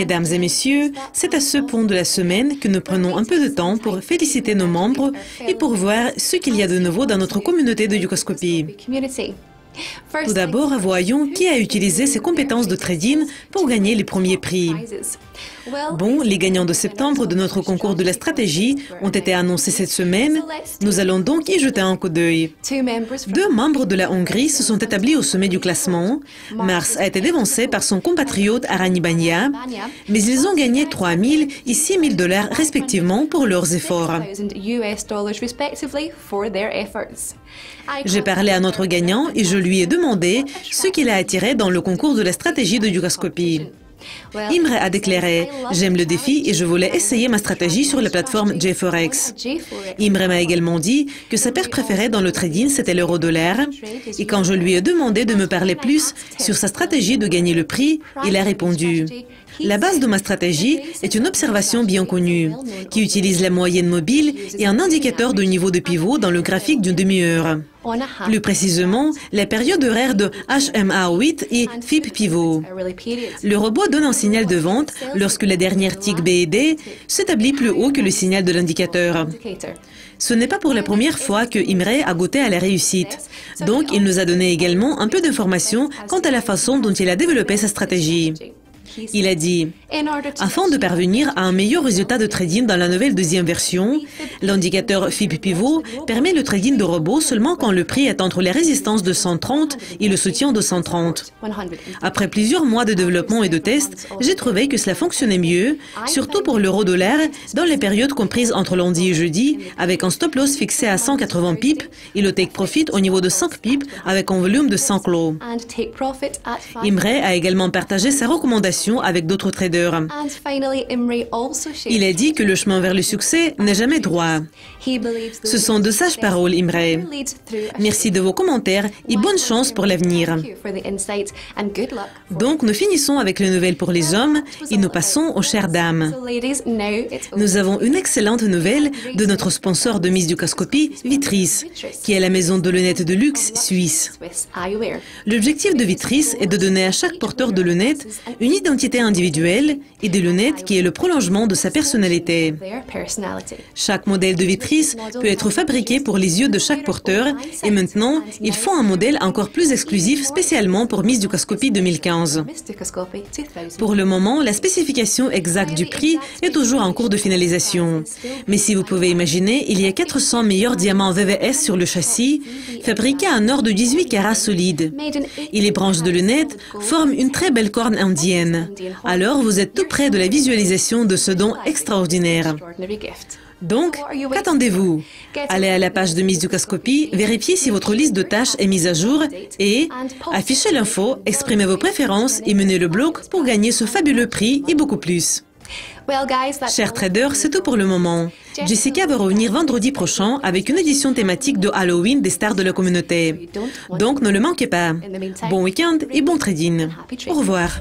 Mesdames et messieurs, c'est à ce point de la semaine que nous prenons un peu de temps pour féliciter nos membres et pour voir ce qu'il y a de nouveau dans notre communauté de Dugascopy. Tout d'abord, voyons qui a utilisé ses compétences de trading pour gagner les premiers prix. Bon, les gagnants de septembre de notre concours de la stratégie ont été annoncés cette semaine. Nous allons donc y jeter un coup d'œil. 2 membres de la Hongrie se sont établis au sommet du classement. Mars a été dévancé par son compatriote Arany Banya, mais ils ont gagné 3 000 et 6 000 $ respectivement pour leurs efforts. J'ai parlé à notre gagnant et je lui ai demandé ce qui l'a attiré dans le concours de la stratégie de Dugascopy. Imre a déclaré « J'aime le défi et je voulais essayer ma stratégie sur la plateforme JForex ». Imre m'a également dit que sa paire préférée dans le trading, c'était l'euro-dollar. Et quand je lui ai demandé de me parler plus sur sa stratégie de gagner le prix, il a répondu « La base de ma stratégie est une observation bien connue, qui utilise la moyenne mobile et un indicateur de niveau de pivot dans le graphique d'une demi-heure. Plus précisément, la période horaire de HMA8 et FIB pivot. Le robot donne un signal de vente lorsque la dernière tick BD s'établit plus haut que le signal de l'indicateur. Ce n'est pas pour la première fois que Imre a goûté à la réussite. Donc, il nous a donné également un peu d'informations quant à la façon dont il a développé sa stratégie. Il a dit « Afin de parvenir à un meilleur résultat de trading dans la nouvelle deuxième version, l'indicateur FIB pivot permet le trading de robot seulement quand le prix est entre les résistances de 130 et le soutien de 130. Après plusieurs mois de développement et de tests, j'ai trouvé que cela fonctionnait mieux, surtout pour l'euro-dollar, dans les périodes comprises entre lundi et jeudi, avec un stop-loss fixé à 180 pips et le take-profit au niveau de 5 pips avec un volume de 100 clos. Imre a également partagé sa recommandation avec d'autres traders. Il a dit que le chemin vers le succès n'est jamais droit. Ce sont de sages paroles, Imre. Merci de vos commentaires et bonne chance pour l'avenir. Donc, nous finissons avec les nouvelles pour les hommes et nous passons aux chères dames. Nous avons une excellente nouvelle de notre sponsor de Miss Dugascopy, Vitris, qui est la maison de lunettes de luxe suisse. L'objectif de Vitris est de donner à chaque porteur de lunettes une identité individuelle et des lunettes qui est le prolongement de sa personnalité. Chaque modèle de Vitris peut être fabriqué pour les yeux de chaque porteur et maintenant, ils font un modèle encore plus exclusif spécialement pour Miss Dugascopy 2015. Pour le moment, la spécification exacte du prix est toujours en cours de finalisation. Mais si vous pouvez imaginer, il y a 400 meilleurs diamants VVS sur le châssis, fabriqués en or de 18 carats solide. Et les branches de lunettes forment une très belle corne indienne. Alors, vous êtes tout près de la visualisation de ce don extraordinaire. Donc, qu'attendez-vous? Allez à la page de Miss Dugascopy, vérifiez si votre liste de tâches est mise à jour et affichez l'info, exprimez vos préférences et menez le blog pour gagner ce fabuleux prix et beaucoup plus. Chers traders, c'est tout pour le moment. Jessica va revenir vendredi prochain avec une édition thématique de Halloween des stars de la communauté. Donc, ne le manquez pas. Bon week-end et bon trading. Au revoir.